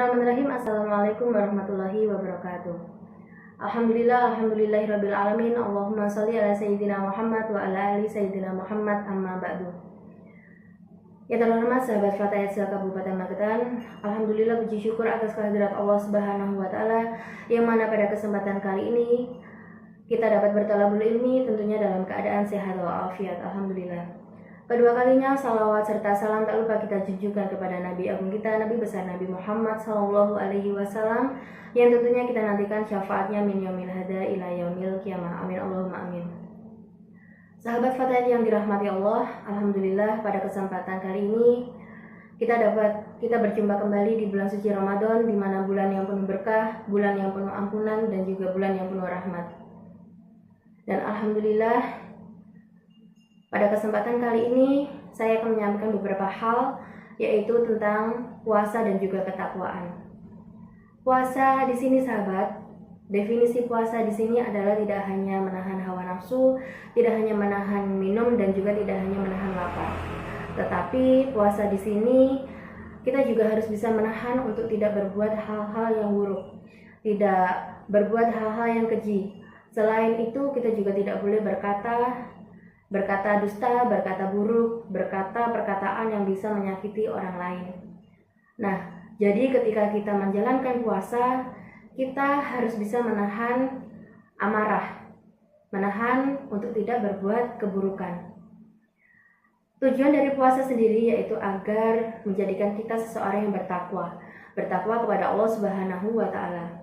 Bismillahirrahmanirrahim. Assalamualaikum warahmatullahi wabarakatuh. Alhamdulillahirabbil alamin. Allahumma shalli ala sayyidina Muhammad wa ala ali sayyidina Muhammad, amma ba'du. Ya terhormat sahabat Fatayat Kabupaten Magetan, alhamdulillah puji syukur atas kehadirat Allah Subhanahu wa taala yang mana pada kesempatan kali ini kita dapat bertalabul ilmi tentunya dalam keadaan sehat walafiat. Alhamdulillah. Kedua kalinya salawat serta salam tak lupa kita junjungkan kepada Nabi Agung kita, Nabi besar Nabi Muhammad Sallallahu Alaihi Wasallam, yang tentunya kita nantikan syafaatnya min yaumil hada ila yaumil qiyamah. Amin Allahumma amin. Sahabat Fatayat yang dirahmati Allah, alhamdulillah pada kesempatan kali ini kita berjumpa kembali di bulan suci Ramadan, di mana bulan yang penuh berkah, bulan yang penuh ampunan, dan juga bulan yang penuh rahmat. Dan alhamdulillah pada kesempatan kali ini saya akan menyampaikan beberapa hal, yaitu tentang puasa dan juga ketakwaan. Puasa di sini sahabat, definisi puasa di sini adalah tidak hanya menahan hawa nafsu, tidak hanya menahan minum, dan juga tidak hanya menahan lapar. Tetapi puasa di sini kita juga harus bisa menahan untuk tidak berbuat hal-hal yang buruk, tidak berbuat hal-hal yang keji. Selain itu kita juga tidak boleh berkata dusta, berkata buruk, berkata perkataan yang bisa menyakiti orang lain. Nah, jadi ketika kita menjalankan puasa, kita harus bisa menahan amarah, menahan untuk tidak berbuat keburukan. Tujuan dari puasa sendiri yaitu agar menjadikan kita seseorang yang bertakwa kepada Allah Subhanahu wa taala.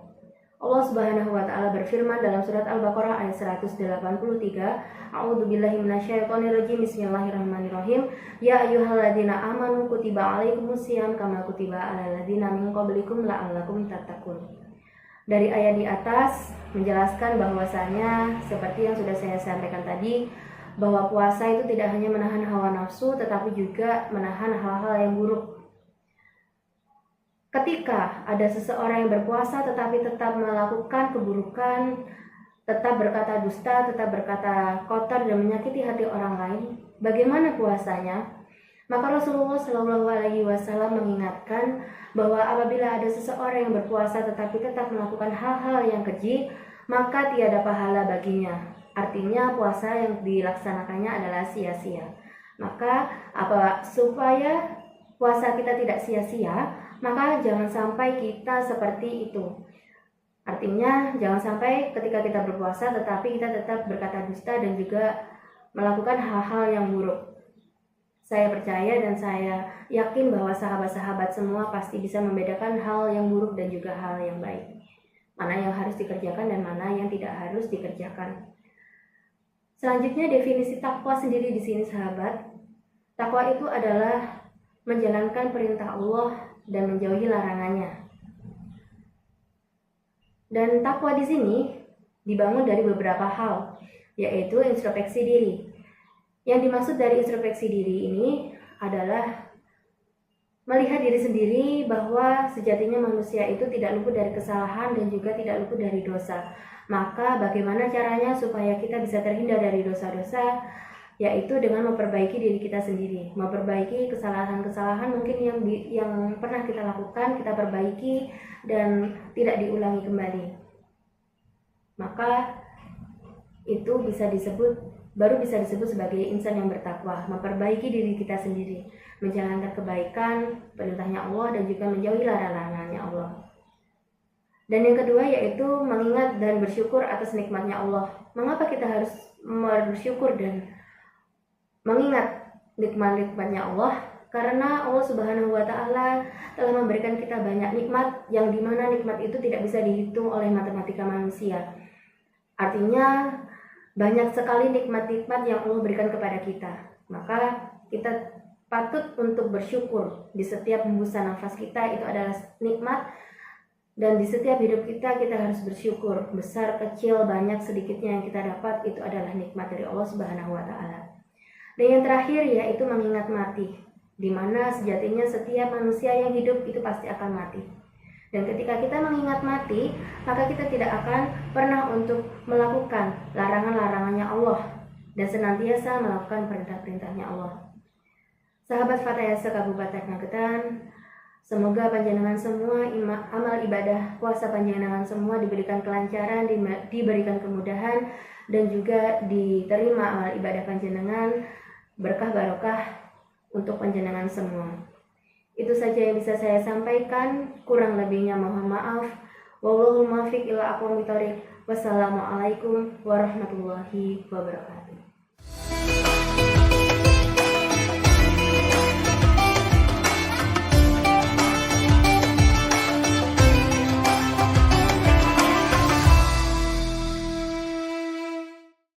Allah Subhanahu wa taala berfirman dalam surat Al-Baqarah ayat 183, A'udzubillahi minasyaitonirrajim. Bismillahirrahmanirrahim. Ya ayyuhalladzina amanu kutiba alaikumusiyam kama kutiba alal ladzina min qablikum la'allakum tattaqun. Dari ayat di atas menjelaskan bahwasanya seperti yang sudah saya sampaikan tadi, bahwa puasa itu tidak hanya menahan hawa nafsu tetapi juga menahan hal-hal yang buruk. Ketika ada seseorang yang berpuasa tetapi tetap melakukan keburukan, tetap berkata dusta, tetap berkata kotor dan menyakiti hati orang lain, bagaimana puasanya? Maka Rasulullah Shallallahu Alaihi Wasallam mengingatkan bahwa apabila ada seseorang yang berpuasa tetapi tetap melakukan hal-hal yang keji, maka tiada pahala baginya. Artinya puasa yang dilaksanakannya adalah sia-sia. Maka supaya puasa kita tidak sia-sia, maka jangan sampai kita seperti itu. Artinya jangan sampai ketika kita berpuasa tetapi kita tetap berkata dusta dan juga melakukan hal-hal yang buruk. Saya percaya dan saya yakin bahwa sahabat-sahabat semua pasti bisa membedakan hal yang buruk dan juga hal yang baik. Mana yang harus dikerjakan dan mana yang tidak harus dikerjakan. Selanjutnya definisi takwa sendiri di sini sahabat. Takwa itu adalah menjalankan perintah Allah dan menjauhi larangannya. Dan takwa di sini dibangun dari beberapa hal, yaitu introspeksi diri. Yang dimaksud dari introspeksi diri ini adalah melihat diri sendiri bahwa sejatinya manusia itu tidak luput dari kesalahan dan juga tidak luput dari dosa. Maka bagaimana caranya supaya kita bisa terhindar dari dosa-dosa? Yaitu dengan memperbaiki diri kita sendiri, memperbaiki kesalahan-kesalahan mungkin yang pernah kita lakukan, kita perbaiki dan tidak diulangi kembali. Maka itu baru bisa disebut sebagai insan yang bertakwa, memperbaiki diri kita sendiri, menjalankan kebaikan, perintahnya Allah dan juga menjauhi larangannya Allah. Dan yang kedua yaitu mengingat dan bersyukur atas nikmatnya Allah. Mengapa kita harus bersyukur dan mengingat nikmat-nikmatnya Allah? Karena Allah Subhanahu wa taala telah memberikan kita banyak nikmat yang dimana nikmat itu tidak bisa dihitung oleh matematika manusia. Artinya banyak sekali nikmat-nikmat yang Allah berikan kepada kita. Maka kita patut untuk bersyukur. Di setiap hembusan nafas kita itu adalah nikmat, dan di setiap hidup kita harus bersyukur. Besar, kecil, banyak, sedikitnya yang kita dapat itu adalah nikmat dari Allah Subhanahu wa taala. Dan yang terakhir yaitu mengingat mati, di mana sejatinya setiap manusia yang hidup itu pasti akan mati. Dan ketika kita mengingat mati, maka kita tidak akan pernah untuk melakukan larangan-larangannya Allah dan senantiasa melakukan perintah-perintahnya Allah. Sahabat Fatayat Kabupaten Magetan, Semoga panjenengan semua amal ibadah puasa panjenengan semua diberikan kelancaran, diberikan kemudahan, dan juga diterima amal ibadah panjenengan, berkah barokah untuk panjenengan semua. Itu saja yang bisa saya sampaikan, kurang lebihnya mohon maaf. Wallahul muwaffiq ila aqwamit thoriq. Wassalamualaikum warahmatullahi wabarakatuh.